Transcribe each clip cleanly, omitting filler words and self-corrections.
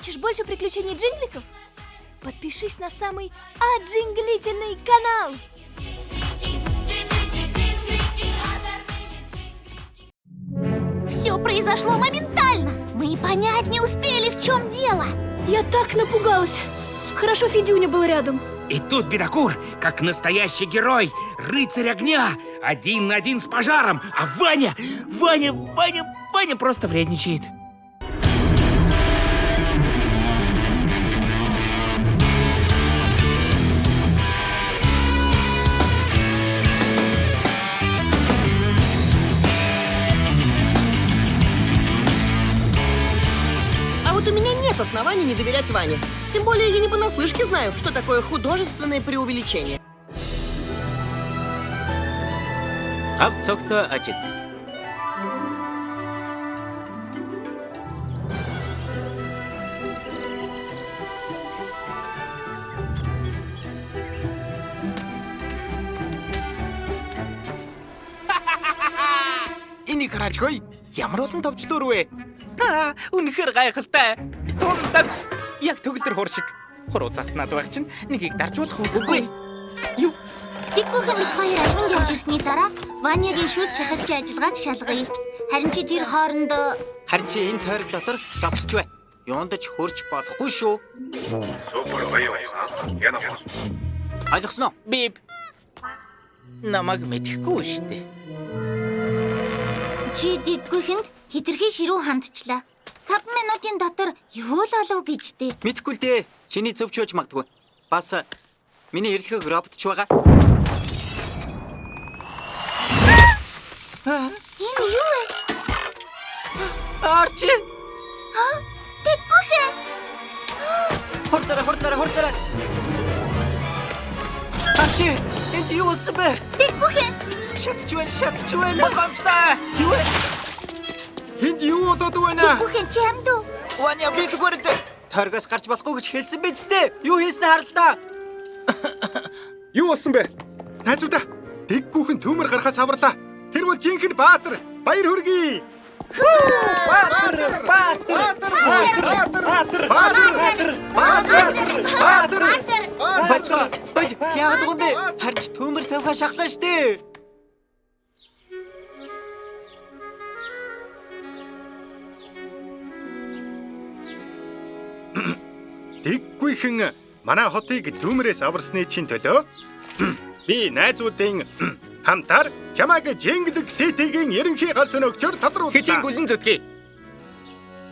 Хочешь больше приключений джингликов? Подпишись на самый отджинглительный канал. Все произошло моментально. Мы и понять не успели, в чем дело. Я так напугалась. Хорошо, Федюня был рядом. И тут Бедокур, как настоящий герой, рыцарь огня, один на один с пожаром, а Ваня просто вредничает. А вот у меня нет оснований не доверять Ване. Тем более я не понаслышке знаю, что такое художественное преувеличение. Гав цогтой ажил. Энийг хараачгүй. Ямар олон товчлуур вэ? Үнэхээр гайхалтай. Тундаг. Яг төгөлдөр хур шиг. Хуруу залтнаад байх чинь нэгийг дарж болох үгүй. Юу? Дэггүйхэн бид хоёр албанд явж ирсний дараа Ванягийн шүүс шахалжийн ажиллагааг шалгая. Харин чи тэр хоорондоо Харин чи энэ тойрог дотор зогсож бай. Юундаж хөрч болохгүй шүү. Ойлгосноо? Би намайг мэдэхгүй шүү дээ. чи дэггүйхэнд хитрхи ширүү хандчлаа. 5 минутын дотор юу л олов гэжтэй. Мэдэхгүй л дээ. Чиний зөвч байж магадгүй. Бас миний эрэлхэг роботч байгаа. Энэ юу вэ? Арчи! Дэггүйхэн! Хурдаараа. Арчи! Энд юу болсон бэ? Дэггүйхэн! Шатч байна. Багамстай! Юу вэ? Энд юу болоод байна? Дэггүйхэн чи хамд уу? Ваня би зүгээр л торгоос гарч болохгүй гэж хэлсэн биз дээ. Юу хийснэ харалтаа. Юу болсон бэ? Найзуудаа, дэггүйхэн төмөр гарахаас аварлаа. Тэр бол жинхэнэ Баатар. Баяр хүргэе. Бачгаа, яагаад гүндэ? Харж төмөр тавихаа шахлаа штэ. Дэггүйхэн манай хотыг төмөрөөс аварсны чинь төлөө би найзуудын хамтаар чамайг Jingle City-гийн ерөнхий гал соногчор тодруулсан. Хичээн гүлэн зүтгий.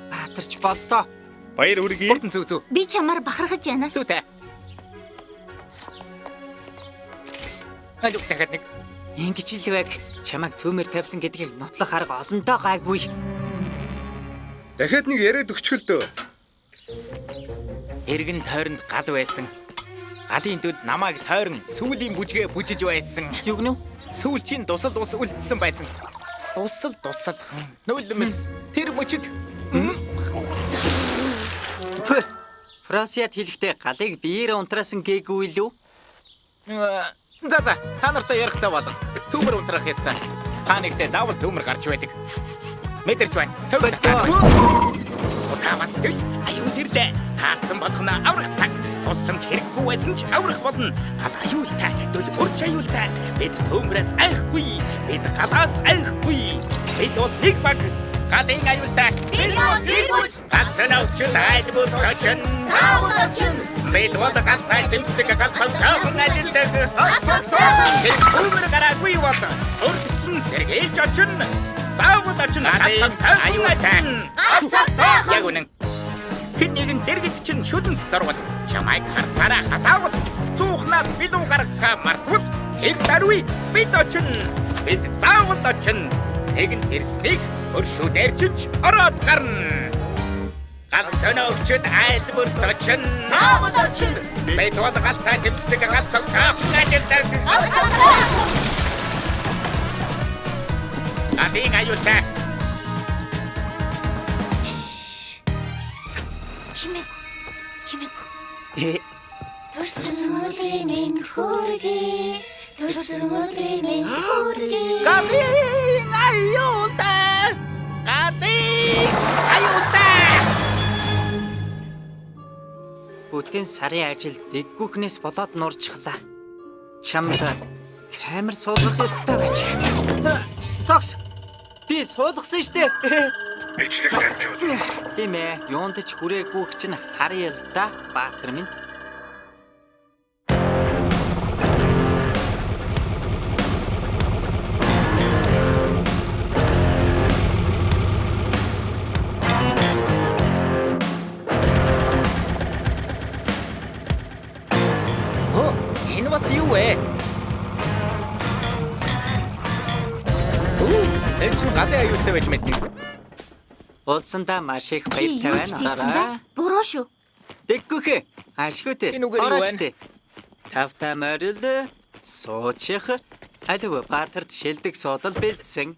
Баатарч болдоо. Баяр хүргэе. Бүтэн зүг. Би чамаар бахархаж байна. Зүйтэй. Алуу дахиад нэг. Ингэж л байг. Чамайг төмөр тавьсан гэдгийг нотлох арга олонтоо гайгүй. Дахиад нэг яриад өгчгөл дөө. Эргэн тойронд гал байсан. Галын дөл намайг тойрон сүүлийн бүжгээ бүжиж байсан. Юу гэнэ? Сүүлчийн дусал ус үлдсэн байсан. Дусалхан нулимс тэр мөчөд. Фрасиат хэлэхдээ галыг биеэрээ унтраасан гээгүй лүү? За та нартай ярих цав болго. Төмөр унтрах ёстой. Та нэгтээ заавал төмөр гарч байдаг. Мэдэрч байна. Утамас тэл аюул ирлээ. Таарсан болгоно аврах цаг. Тусламж хэрэггүй байсан ч аврах болно. Гал аюултай, дөл урч аюултай. Бид төмрөөс айхгүй. Бид галаас айхгүй. Бид бол нэг баг. Галын аюултай. Бид бол гэр бүл. Гал соногчд айлбар точин. Цаавал очин. Бид бол галтай тэмцдэг галцалтай ажилдаг. Тэр төмөр гараагүй бол өргөсөн сэргийлж очин. Заавал очин галцалтай аюултай. Яг үнэн. Хэн нэгэн дэргэд чинь шүдэнц зурвал чамайг харцаараа хасаавал цуухнаас билүү гаргахаа мартвал тэр даруй бид очин. Бид заавал очин. Нэгэн тэрснийг өршүүдээр чинь ороод гарна. Гал соногчд айлбар точин. Цаавал очин. Бид бол галтай тэмцдэг галцалтай ажилдаг. Галын аюултай. Чимээг. Төрсөн өдрийн минь хүргэе. Галын аюултай. бүтэн сарын ажил дэггүүхнээс болоод нурчглаа. Чамд камер суулгах ёстой байж. Цогс. Би суулгасан штэ. Тийм ээ, юунд ч хүрээгүй чинь харъя л да, Баатар минь. Энэ бас юу вэ? Энэ ч гадаа аюултай байж мэднэ. Уулзсандаа маш их Чи баяртай юу ч хийсэн бэ? байна. Буруу шүү. Дэггүүхэ. Ашгүйтэй. Энэ үгээр юу вэ? Тавтай морил суучих. Алив Баатарт шилдэг суудал бэлдсэн.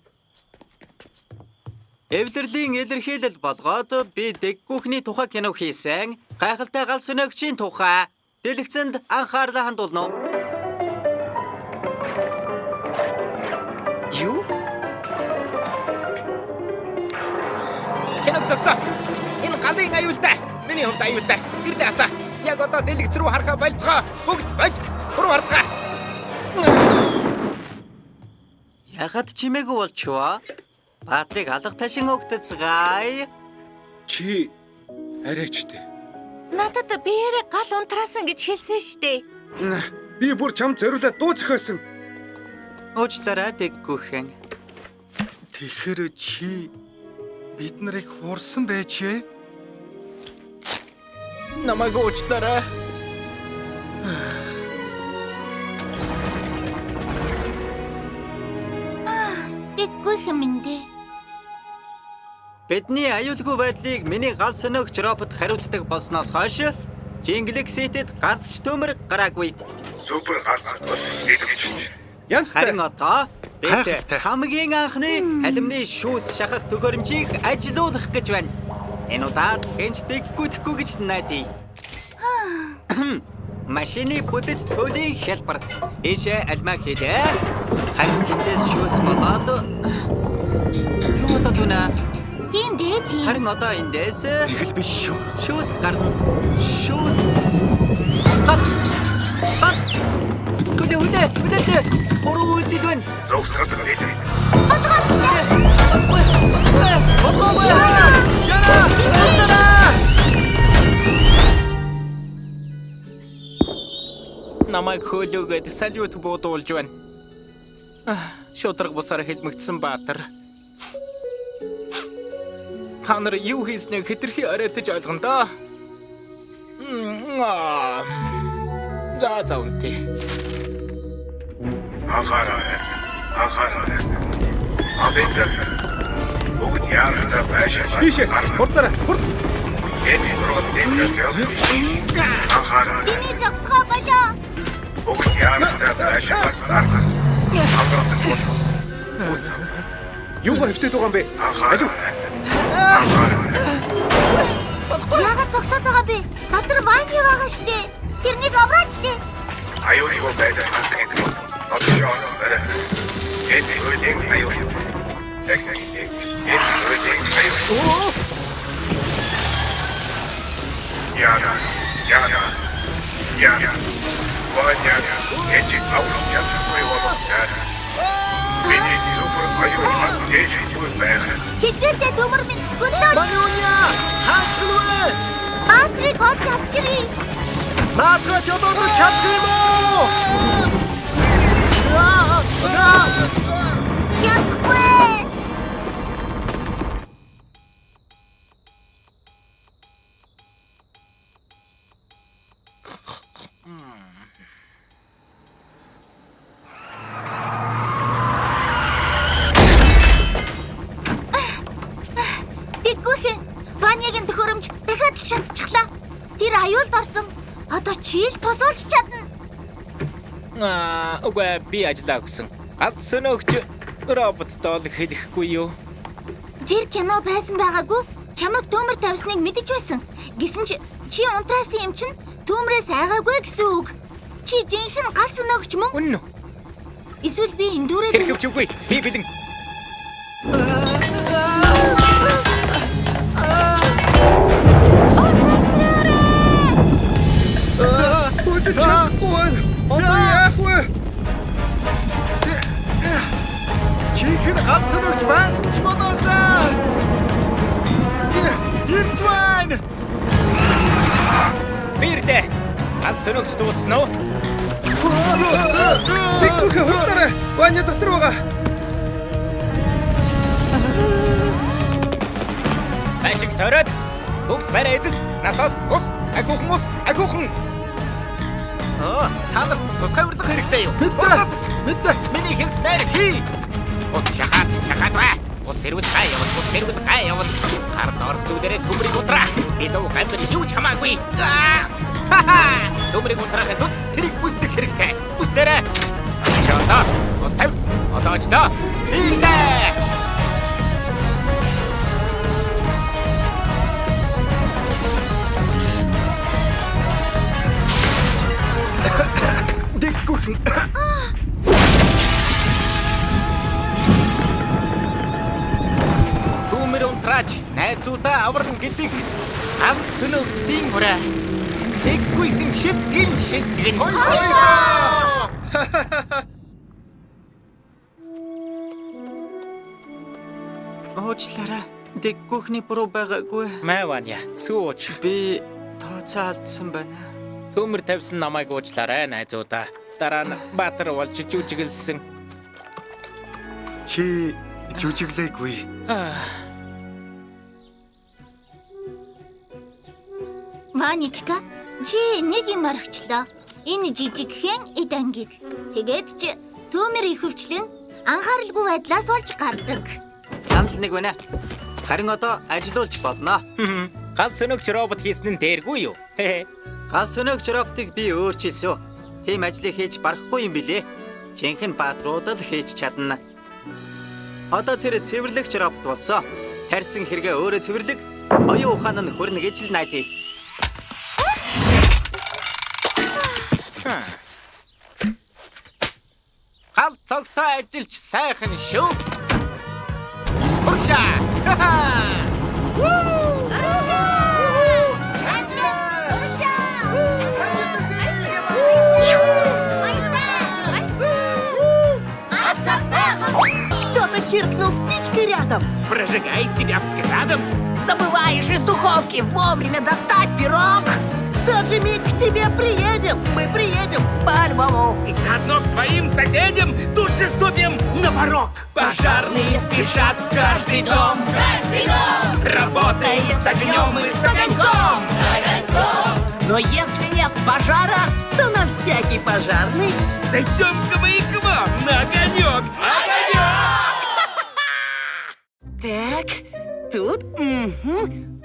Эвлэрлийн илэрхийлэл болгоод би дэггүүхний тухай кино хийсэн. Гайхалтай гал сүнэгчийн тухай дэлгэцэнд анхаарлаа хандуулно. Юу? Киног зогсоо. Энэ галын аюултай. Миний хувьд аюултай. Гэрлээ асаа. Яг одоо дэлгэц рүү харахаа болцгоо. Бүгд бол. Руу харцгаа. Ягаад чимээгүй болчихвоо? Баатрыг алга ташин өгдөцгаая. Чи арайчтэй. Надад биеэрээ гал унтраасан гэж хэлсэн штэ. Би бүр чам зориулаад дуу зохиосон. Уучлаарай дэггүүхэн. Тэгэхээр чи бид нарыг хуурсан байжээ. Намайг уучлаарай. Дэггүйхэн минь дээ. Бидний аюулгүй байдлыг миний гал сөнөгч робот хариуцдаг болсноос хойш Jinglexit-д ганц ч төмөр гараагүй. Супер гарсан бол идэвхжиж. Харин одоо бид Хайртай. хамгийн анхны алимны шүүс шахах төгөөрөмжийг ажилуулах гэж байна. Энэ удаад энэч дэггүйтгэхгүй гэж найдаа. Машины бүтэц төлийн хэлбэр. Ийшээ альмаа хийлээ. Харин тэндээс шүүс болоод юу болоод байна? Тийм дээ тийм. Харин одоо эндээс Их л биш шүү. шүүс гарна. Шүүс. Бат. Бат. Хүлээ. Буруу үлдэл байна. Зогсоод байдаг. Намайг хөөлөөгөөд салют буудуулж байна. Шудраг бусаар хэлмэгдсэн Баатар. Та нар юу хийснийг хэтэрхий оройтож ойлгоно доо. За унти. Анхаарай. Авэндер. Бүгд яарна байшаа. Бишээ. Хурдаарай. Хурд. Энэ руу дэвшээ. Анхаарай. Дими зогсгоо болоо. Бүгд яарна байшаа. Юугаар хөвтөд байгаа юм бэ? Алив. Яагаад зогсоод байгаа бэ? Дотор вайн байгаа штэ. Тэрнийг авраач дээ. Аюурыг байдаг. Отшоо бэрэ. Энэ үеийн аюур. Техник. Энэ үеийн аюур. Яна. Ваня. Эти аурум я своего локтара. Миний супер аюур дэжи түбэх. Хитгэлтэй төмөр минь гөлөө. Манюня! Хаачлаа! Баатрыг олж авчиръя. Баатар чодод чадчихгүй. Чадахгүй. Дэггүйхэн Ванягийн төхөөрөмж дахиад л шатчихлаа. Тэр аюулд орсон. Одоо чи л тусуулж чадна. Угаа би ажиллаа гэсэн. Ганц сөнөгч роботтой л хэлэхгүй юу? Тэр кино байсан байгаагүй. Чамайг төмөр тавьсныг мэдэж байсан. Гэсэн чи унтраасан юм чинь төмрөөс айгаагүй гэсэн үг. Чи жинхэнэ гал сөнөгч мөн? Үнэн үү? Эсвэл би энэ дүүрээ Хэрэгвч үгүй. Би бэлэн. дээ. Ганц сөнөгч дууцсан уу? Дэггүйхэ хурдаарай. Ваня дотор байгаа. Ашиг төрөөд бүгд барай эзэл. Насаас ус, агуухан ус, агуухан. Та нарт тусгай урилга хэрэгтэй юу? Мэдлээ. Миний хэлснээр хий. Ус шахаад бай. Ус сэрвэл гай явал. Хард орох зүгээрээ төмрийг утраа. Илүү гамбар юу ч хамаагүй. Төмрийг утрахад тус тэрийг бүслэх хэрэгтэй. Бүслээрэй. Очоо. Ус тавь. Одоо очлоо. Хийлээ. Дэггүйхэн. Төмөр унтраач найзуудаа аварна гэдэг ганц сөнөгчдийн хүрээ. Дэггүйхэн шилтгэн. Уучлаарай. Дэггүйхний буруу байгаагүй. Ваня, сууч. Би тооцоо алдсан байна. Төмөр тавьсан намайг уучлаарай найзуудаа. Дараа нь баатар болж жүжиглсэн. Чи жүжиглээгүй. Маничка, чи нэг юм аргачлаа. Энэ жижигхэн эд ангийг. Тэгээд чи төмөр ихэвчлэн анхааралгүй байдлаас болж гардаг. Санал нэг байна. Харин одоо ажилуулж болно. Ганц сөнөгч робот хийсэн нь дээргүй юу? Ганц сөнөгч роботыг би өөрчилсөн. Тийм ажлыг хийж барахгүй юм билээ. Жинхэнэ баатрууд л хийж чадна. Одоо тэр цэвэрлэгч робот болсон. Тарьсан хэрэгээ өөрөө цэвэрлэг, оюун ухаан нь хүрнэ гэж л найдаа. Гал цогтой ажилч сайхан шүү. Уршаа. Кто-то чиркнул спичкой рядом. Прожигает тебя взглядом. Забываешь из духовки вовремя достать пирог. В тот же миг к тебе приедем. Мы приедем по-любому. Заодно к твоим соседям тут же ступим на порог. Пожарные спешат в каждый дом. Работай с огнем и с огоньком. Но если нет пожара, то на всякий пожарный. Зайдем-ка мы к вам на огонек. Так, тут,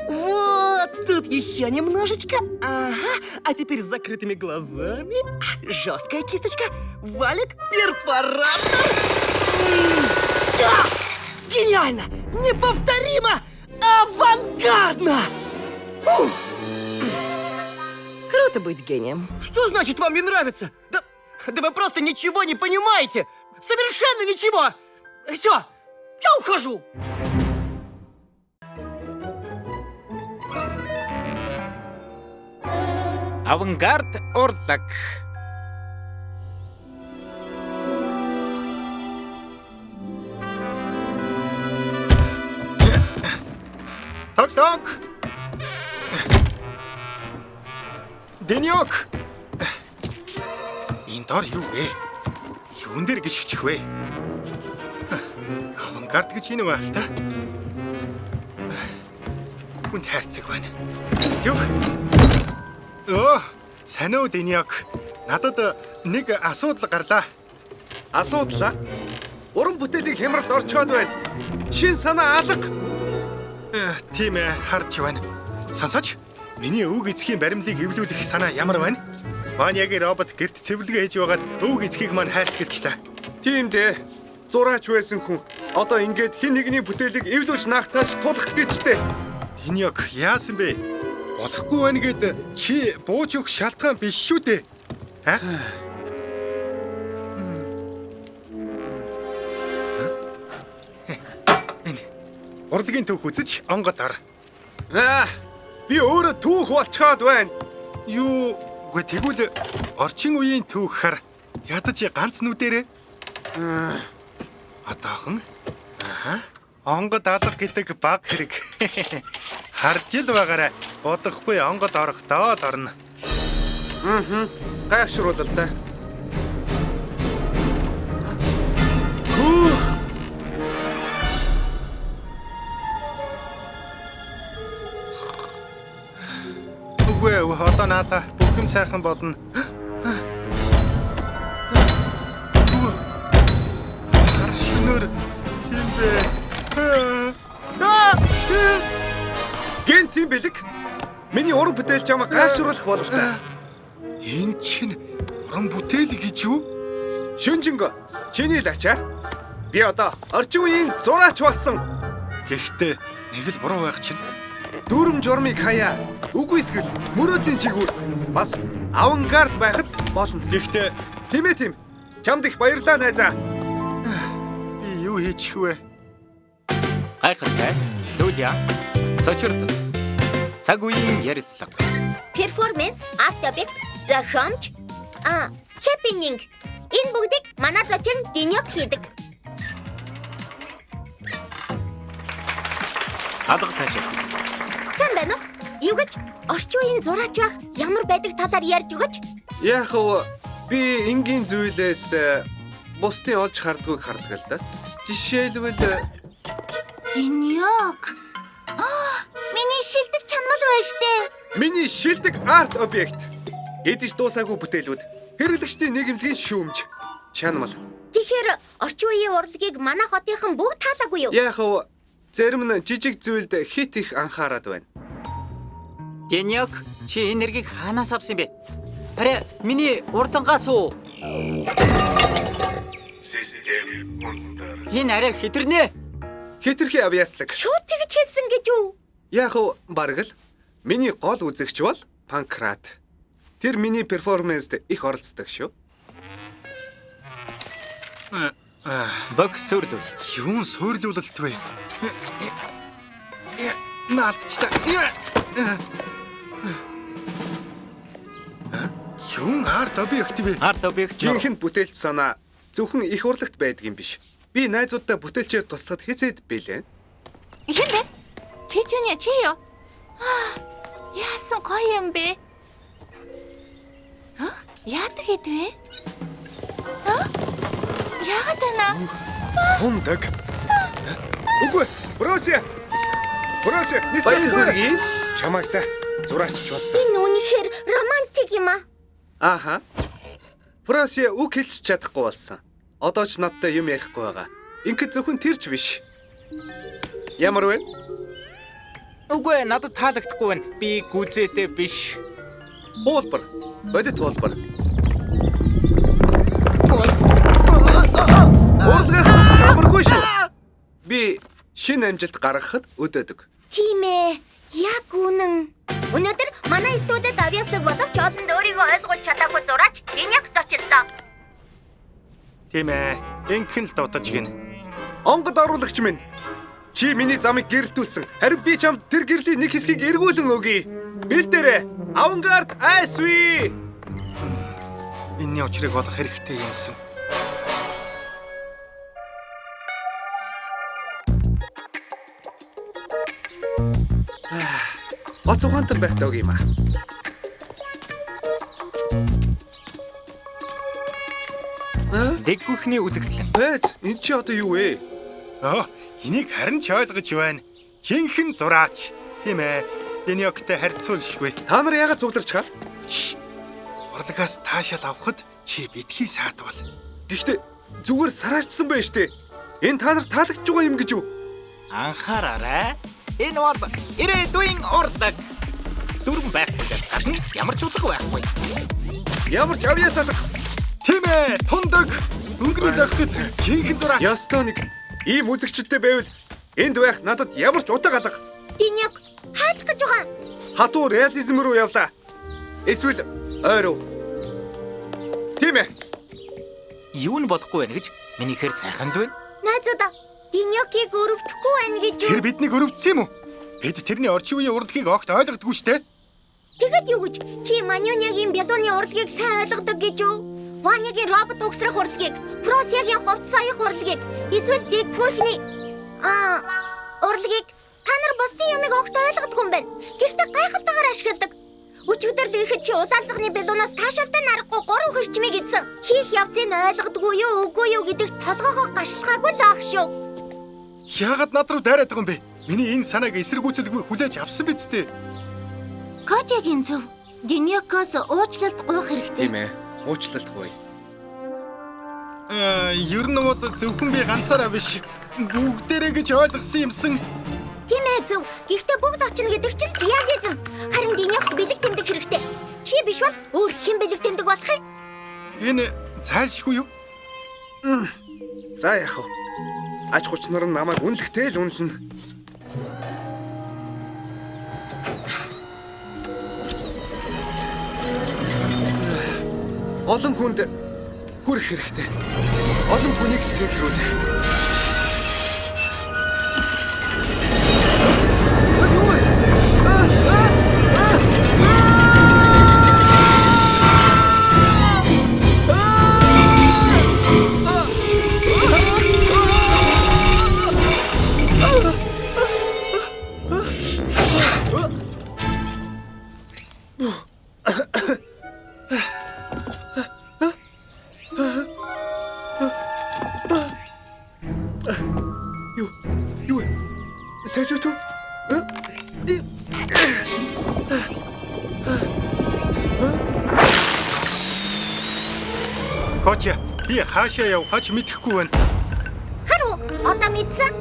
вот, тут еще немножечко. Ага, а теперь с закрытыми глазами. Жесткая кисточка, валик, перфоратор. Да! Гениально! Неповторимо! Авангардно! Ух! Круто быть гением. Что значит вам не нравится? Да вы просто ничего не понимаете! Совершенно ничего! Все, я ухожу! Авангард урдаг. Ток. Дэнёк. Энэ дор юу вэ? Юун дээр гიშгчих вэ? Авангард гэж энэ байх та. Хүнд хайрцаг байна. Юу? Сайн уу Дэнёк. Надад нэг асуудал гарлаа. Асуудал? Уран бүтээлийг хямралд орчхоод байна. Шин санаа алга. Тийм ээ, харж байна. Сонсооч. Миний өвөг эцгийн баримлыг эвлүүлэх санаа ямар байна? Ванягийн робот гэрт цэвэрлэгээ хийж байгаад өвөг эцгийг маань хайрцагчлаа. Тийм дээ. Зураач байсан хүн одоо ингээд хин нэгний бүтээлийг эвлүүлж нагтааш тулах гэжтэй. Дэнёк, яасан бэ? Болохгүй байна гэд чи бууж өгөх шалтгаан биш шүү дээ. Аа? Урлагийн түүх үзэж онгод ор. Би өөрөө түүх болцоход байна. Юу, үгүй тэгвэл орчин үеийн түүхээр ядаж ганц нүдэрээ. Атаахан. Онгод алга гэдэг баг хэрэг. Харж ил байгаарай. Удахгүй онгод орохдоо л орно. Гайхшруулал да. Үгүй ээ, одоо наалаа. Бүх юм сайхан болно. Хар шинээр хинбэ. Гэнт юм бэлэг. Миний уран бүтээл чамаа гайхшруулах бололтой. Энэ чинь уран бүтээл гэж юу? Шүнжинго, чиний лагчаар. Би одоо орчин үеийн зураач болсон. Гэхдээ нэг л буруу байх чинь. Дүрм журмыг хаяа. Үгүй эсвэл мөрөөдлийн чигүүр бас авангард байхад болно. Гэхдээ Химээ тийм. Чамд их баярлалаа найзаа. би юу хийчих вэ? Гайхалтай. Дүүля. Сочирдол. Цаг үеийн ярилцлага. Performance, art object, зохиомж, happening. Энэ бүгдийг манай зочин Динёк хийдэг. Алга тажил. Сайн байна уу? Юу гэж орчин үеийн зураач байх ямар байдаг талаар ярьж өгөөч. Яг уу би энгийн зүйлээс бусдын олж хардгүйг хардаг л да. Жишээлбэл Динёк. Миний шилдэг чанмал байна штэ. миний шилдэг арт объект. Эдэж дуусаагүй бүтээлүүд. Хэрэглэгчдийн нийгэмлэгийн шүүмж. Чанмал. Тэгэхээр орчин үеийн урлагийг манай хотынхан бүгд таалаагүй юу? Яг уу зарим нь жижиг зүйлд хит их анхаарад байна. Дэньёк, чи энергийг хаанаас авсан бэ? Харин миний урдангаас уу? Систем унтар. Энэ арай хитэрнэ. Хитрхи авьяаслаг. Шууд тэгж хэлсэн гэж юу? Яг уу бараг л миний гол үзэгч бол Панкрат. Тэр миний перформанст их оролцдог шүү. Бокс сүрлүүлэлт. Юун суурлуулалт вэ? Наалтчтай. Юун арт объект вэ? Арт объект. Жинхэнэ бүтээлч санаа зөвхөн их урлагт байдаг юм биш. Би найзуудтай бүтээлчээр туслахад хэзээд бэлээ. Ихэн бэ? Пичүня чи юу? Яасан гоё юм бэ? Яадаг хэдвэ? Яагаад байна? Хундаг. Үгүй, Фрося. Фрося, Баярлалаа. Чамайтай зураачч бол. Энэ үнэхээр романтик юм аа. Ааха. Фрося үг хэлж чадахгүй болсон. Одоо ч надтай юм ярихгүй байгаа. Ингээд зөвхөн тэрч биш. Ямар вэ? Үгүй надад таалагдахгүй байна. Би гүзээтэй биш. Хуулбар. Бодит хуулбар. Урдгаас амаргүй шүү. Би шинэ амжилт гаргахад өдөөдөг. Тийм ээ. Яг үнэн. Өнөөдөр манай студид авьяасаг боловч олонд өөрийгөө ойлгуулж чадаагүй зураач Динёк зочлоо. Тийм ээ. Энхэн л дутаж гин. Онгод оруулагч минь. Чи миний замыг гэрэлтүүлсэн. Харин би чамд тэр гэрлийн нэг хэсгийг эргүүлэн өгье. Бэлдээрээ. Авангард айсви. Энэний учрыг олох хэрэгтэй юмсан. Оц ухаантан байх дог юм аа. Дэггүйхний үзэгслэн. Бэз, энэ чи одоо юу вэ? Энийг харин ч ойлгож байна. Жинхэнэ зураач. Тийм ээ. Дэньёктэй харьцуулшгүй. Та нар яагаад цугларч хаа? Урлагаас таашаал авахд чи битгий саадвал. Гэхдээ зүгээр сараачсан байж тээ. Энэ та нар таалагдж байгаа юм гэж юу? Анхаараарай. Энэ бол ирээдүйн урдаг. Дүрм байхгүйгээс гадна ямар ч утга байхгүй. Ямар ч авьяасалга. Тийм ээ. Тундаг. Өнгөрөө зохицод жинхэнэ зураач. Ёстой нэг ийм үзэгчтэй байвал энд байх надад ямар ч утга алга. Динёк хаач гэж байгаа? Хатуу реализм руу явлаа. Эсвэл ойроо. Тийм ээ. Юу нь болохгүй байна гэж минийхээр сайхан л байна. Найзуудаа Динёкийг өрөвдөхгүй байна гэж юу? Тэр биднийг өрөвдсөн юм уу? Бид тэрний орчин үеийн урлагийг огт ойлгодгүй шүү дээ. Тэгэд юу гэж чи Манюнягийн бялууны урлагийг сайн ойлгодог гэж юу? Ванягийн робот угсрах урлагийг, Фросягийн ховц саях урлагийг, эсвэл Дэггүйхний урлагийг та нар бусдын юмыг огт ойлгодгүй юм байна. Гэхдээ гайхалтайгаар ашигладаг. өчигдөр л ихэд чи ус алзганы балуунаас таашаалтай нарахгүй 3 хөрчмийг идсэн. Хийх явцыг ойлгодгүй юу, үгүй юу гэдэгт толгоогоо гашилгаагүй л ах шүү. Яагаад над руу дайраад байгаа юм бэ? Миний энэ санааг эсэргүүцэлгүй хүлээж авсан биз дээ. Котягийн зөв. Диньякоос уучлалт гуйх хэрэгтэй. Тийм ээ. Уучлалтгүй. Ер нь бол зөвхөн би ганцаараа биш бүгдээрээ гэж ойлгосон юмсан. Тийм ээ зөв. Гэхдээ бүгд очно гэдэг чинь реализм. Харин Диньякт бэлэг тэмдэг хэрэгтэй. Чи биш бол өөр хэн бэлэг тэмдэг болох юм? Энэ цаашгүй юу? За яах вэ? Аж хүчнэр нь намайг үнэлэхтэй л үнэлнэ. Олон хүнд хүрэх хэрэгтэй. Олон хүнийг сэргийлэх. Юу? Сайжуу туу? Котя, би хаашаа явахаач мэдэхгүй байна. Харуу, одоо мэдсэн.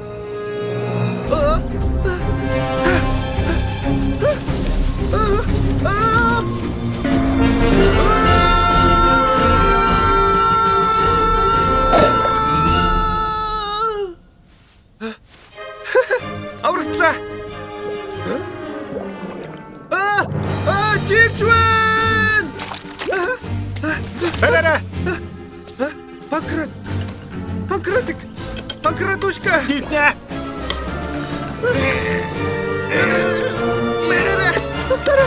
Аврагтлаа. Живжвэн! Бараарай. Панкратушка. Хийснэ. Мэрэ. Тастара.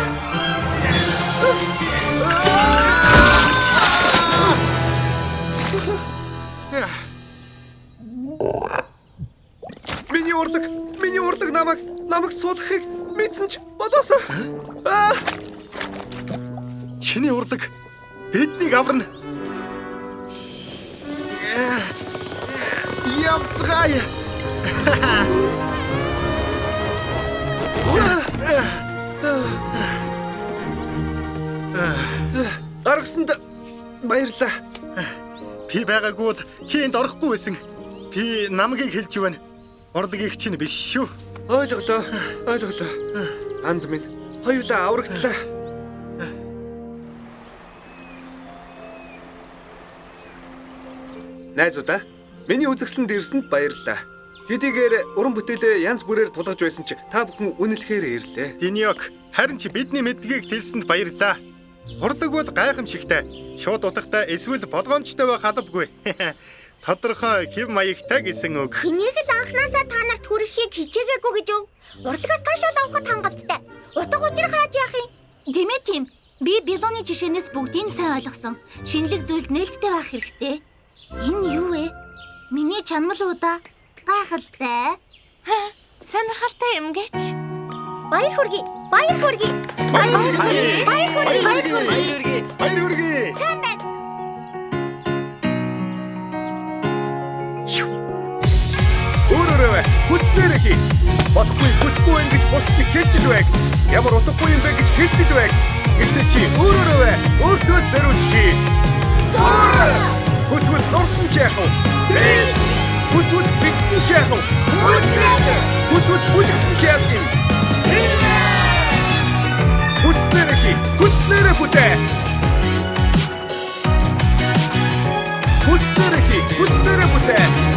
Миний урлаг намайг суулгахыг мэдсэн ч болоосоо. Чиний урлаг биднийг аварна. Явцгаая. Аргасанд баярлаа. Би байгаагүй бол чи энд орохгүй байсан. Би намгийг хэлж байна. Урлагийг чинь биш шүү. Ойлголоо. Анд минь хоёулаа аврагтлаа. Найзуудаа, миний үзэгсэлэнд ирсэнд баярлалаа. Хэдийгээр уран бүтээлээ янз бүрээр тулгаж байсан ч та бүхэн үнэлэхээр ирлээ. Диньок, харин чи бидний мэдлэгийг тэлсэнд баярлаа. Урлаг бол гайхамшигтай. Шууд утгатай эсвэл болгоомжтой байх албагүй. Тодорхой хэв маягтай гэсэн үг. Энийг л анхнаасаа та нарт хүрэхийг хичээгээгүй гэж юу? Урлагаас таашаал авахд хангалттай. Утга учир хааж яах юм? Тийм ээ тийм. Би Билоны жишээнээс бүгдийг сайн ойлгосон. Шинэлэг зүйлд нээлттэй байх хэрэгтэй. Энэ юу вэ? Миний чанамлуудаа гайхалтай. Сонирхолтой юм гэж. Баяр хүргэе. Баяр хүргэе. Сайн байна. Өөрөөрөө хүснээр хий. Болохгүй бүтэхгүй юм гэж бусдыг хэлж л байг. Ямар утгагүй юм бэ гэж хэлж л байг. Гэвч чи өөрөөрөө өөртөө зориулж хий. Хүсвэл зурсан ч яах вэ? Хүсвэл битсэн ч яах вэ? Хүсвэл бүжигсэн ч яах юм? Хүснээр хий. Хүснээр бүтээ. Хүснээр хий. Хүснээр бүтээ.